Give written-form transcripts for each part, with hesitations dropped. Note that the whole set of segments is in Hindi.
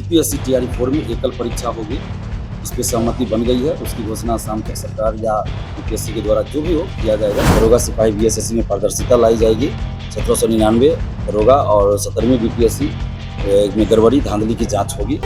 यूपीएससी टीआरई 4 में एकल परीक्षा होगी। इस पर सहमति बन गई है। उसकी घोषणा शाम तक सरकार या यूपीएससी के द्वारा जो भी हो किया जाएगा। दरोगा सिपाही बीएसएससी में पारदर्शिता लाई जाएगी। 1799 दरोगा और 17वीं बीपीएससी में गड़बड़ी धांधली की जांच होगी।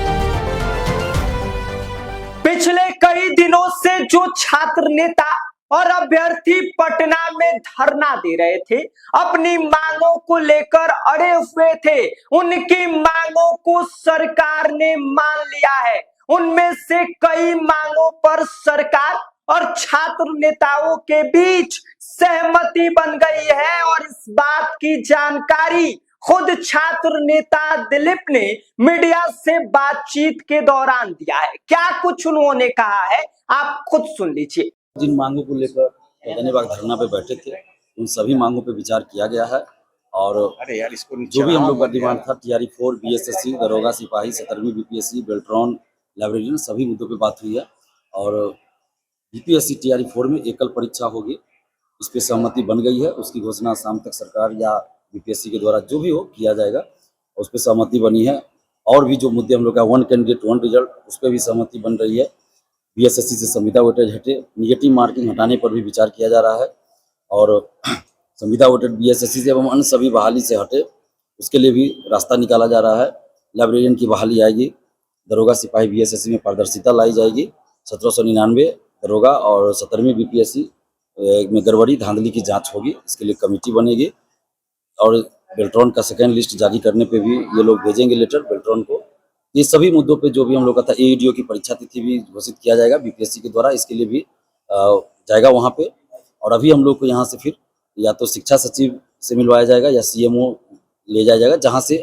पिछले कई दिनों से जो छात्र नेता और अभ्यर्थी पटना में धरना दे रहे थे, अपनी मांगों को लेकर अड़े हुए थे, उनकी मांगों को सरकार ने मान लिया है। उनमें से कई मांगों पर सरकार और छात्र नेताओं के बीच सहमति बन गई है और इस बात की जानकारी खुद छात्र नेता दिलीप ने मीडिया से बातचीत के दौरान दिया है। क्या कुछ उन्होंने कहा है, आप खुद सुन लीजिए। जिन मांगों को लेकर धन्यवाद धरना पे बैठे थे, उन सभी मांगों पे विचार किया गया है और जो भी हम लोग का डिमांड था टीआरई 4 बीएसएससी दरोगा सिपाही 17वीं बीपीएससी बेल्ट्रॉन लाइब्रेरियन सभी मुद्दों पे बात हुई है और बीपीएससी टीआरई 4 में एकल परीक्षा होगी। इस पर सहमति बन गई है। उसकी घोषणा शाम तक सरकार या बीपीएससी के द्वारा जो भी हो किया जाएगा। उस पर सहमति बनी है। और भी जो मुद्दे हम लोग का 1 कैंडिडेट 1 रिजल्ट, उस पर भी सहमति बन रही है। बीएसएससी से संविदा वेटेज हटे, निगेटिव मार्किंग हटाने पर भी विचार किया जा रहा है और संविदा वेटेज बीएसएससी से एवं अन्य सभी बहाली से हटे, उसके लिए भी रास्ता निकाला जा रहा है। लाइब्रेरियन की बहाली आएगी। दरोगा सिपाही बीएसएससी में पारदर्शिता लाई जाएगी। 1799 दरोगा और 17वीं बीपीएससी में गड़बड़ी धांधली की जांच होगी। इसके लिए कमेटी बनेगी और बेल्ट्रॉन का सेकेंड लिस्ट जारी करने पे भी ये लोग भेजेंगे लेटर बेल्ट्रॉन को। ये सभी मुद्दों पे जो भी हम लोग का था, एईडीओ की परीक्षा तिथि भी घोषित किया जाएगा बीपीएससी के द्वारा। इसके लिए भी जाएगा वहाँ पे। और अभी हम लोग को यहाँ से फिर या तो शिक्षा सचिव से मिलवाया जाएगा या सीएमओ ले जाया जाएगा, जहाँ से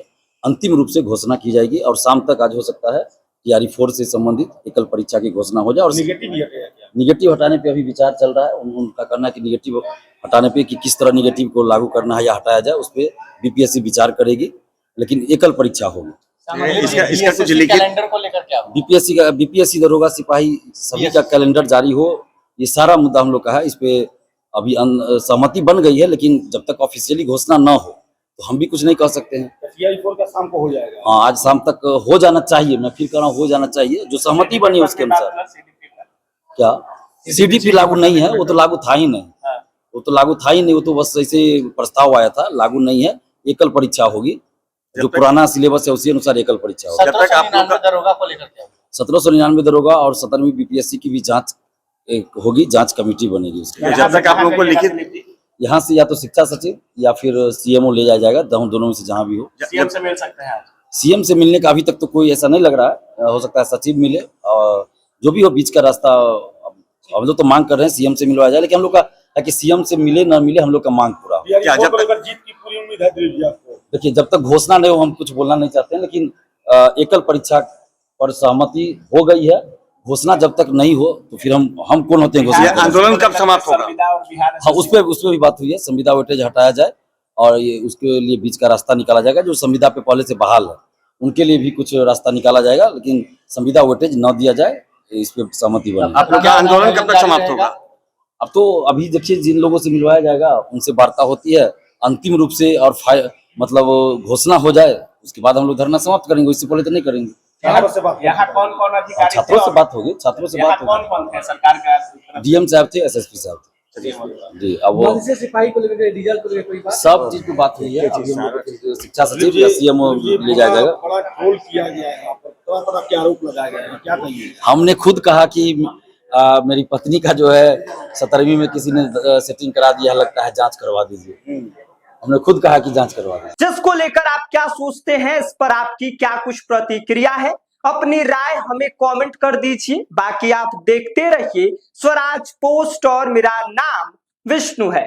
अंतिम रूप से घोषणा की जाएगी। और शाम तक आज हो सकता है टीआरई 4 से संबंधित एकल परीक्षा की घोषणा हो जाए। और निगेटिव हटाने पे अभी विचार चल रहा है। उनका कहना है कि निगेटिव हटाने पे कि किस तरह निगेटिव को लागू करना है या हटाया जाए, उस पर बीपीएससी विचार करेगी, लेकिन एकल परीक्षा होगी। इसका कुछ कैलेंडर को लेकर क्या बीपीएससी दरोगा सिपाही सभी का कैलेंडर जारी हो, ये सारा मुद्दा हम लोग का है। इस पे अभी सहमति बन गई है, लेकिन जब तक ऑफिशियली घोषणा न हो तो हम भी कुछ नहीं कह सकते हैं। टीआरई 4 का शाम को हो जाएगा। हाँ, आज शाम तक हो जाना चाहिए। मैं फिर कह रहा हूँ हो जाना चाहिए। जो सहमति बनी उसके अनुसार। क्या सीडीपी लागू नहीं है? वो तो लागू था ही नहीं। वो तो लागू था ही नहीं। वो तो बस ऐसे प्रस्ताव आया था, लागू नहीं है। एकल परीक्षा होगी। जो पुराना सिलेबस है उसी अनुसार एकल परीक्षा होगी। 1799 दरोगा और 17वीं बीपीएससी की भी जांच होगी। जांच कमेटी बनेगी उसकी। जब तक आप लोगों को लिखित यहाँ से या तो शिक्षा सचिव या फिर सीएमओ ले जाया जाएगा, दोनों में से जहाँ भी हो। सीएम से मिल सकते हैं? सीएम से मिलने का अभी तक तो कोई ऐसा नहीं लग रहा है। हो सकता है सचिव मिले और जो भी हो बीच का रास्ता। हम लोग तो मांग कर रहे हैं सीएम से मिलवाया जाए, लेकिन हम लोग का है कि सीएम से मिले ना मिले, हम लोग का मांग पूरा हो। जीत की पूरी उम्मीद है दिलीप जी आपको? देखिए, जब तक घोषणा नहीं हो हम कुछ बोलना नहीं चाहते हैं, लेकिन एकल परीक्षा पर सहमति हो गई है। घोषणा जब तक नहीं हो तो फिर हम कौन होते हैं घोषणा? आंदोलन कब समाप्त होगा? हाँ, उस पर भी बात हुई है। संविदा वेटेज हटाया जाए और ये उसके लिए बीच का रास्ता निकाला जाएगा। जो संविदा पे पहले से बहाल है उनके लिए भी कुछ रास्ता निकाला जाएगा, लेकिन संविदा वेटेज न दिया जाए, इस पे सहमति बनी। आप लोग का आंदोलन कब तक समाप्त होगा? अब तो अभी देखिए, जिन लोगों से मिलवाया जाएगा उनसे वार्ता होती है अंतिम रूप से, और मतलब घोषणा हो जाए उसके बाद हम लोग धरना समाप्त करेंगे। इससे पहले तो नहीं करेंगे। यहाँ कौन कौन अधिकारी? छात्रों से बात होगी। छात्रों से बात कौन कौन थे सरकार का? डीएम साहब थे, एसएसपी साहब थे जी। अब वो सिपाही को लेकर रिजल्ट को लेकर कोई बात? सब चीज पे बात हुई है। अभी हम लोग शिक्षा सचिव या सीएमओ ले जाया जाएगा। बड़ा ट्रोल किया गया है, तरह क्या आरोप लगाया गया है, क्या कहिए? हमने खुद कहा कि मेरी पत्नी का जो है 17वीं में किसी ने सेटिंग करा दिया, लगता है जांच करवा दीजिए। हमने खुद कहा कि जांच करवा दें। जिसको लेकर आप क्या सोचते हैं, इस पर आपकी क्या कुछ प्रतिक्रिया है, अपनी राय हमें कमेंट कर दीजिए। बाकी आप देखते रहिए स्वराज पोस्ट और मेरा नाम विष्णु है।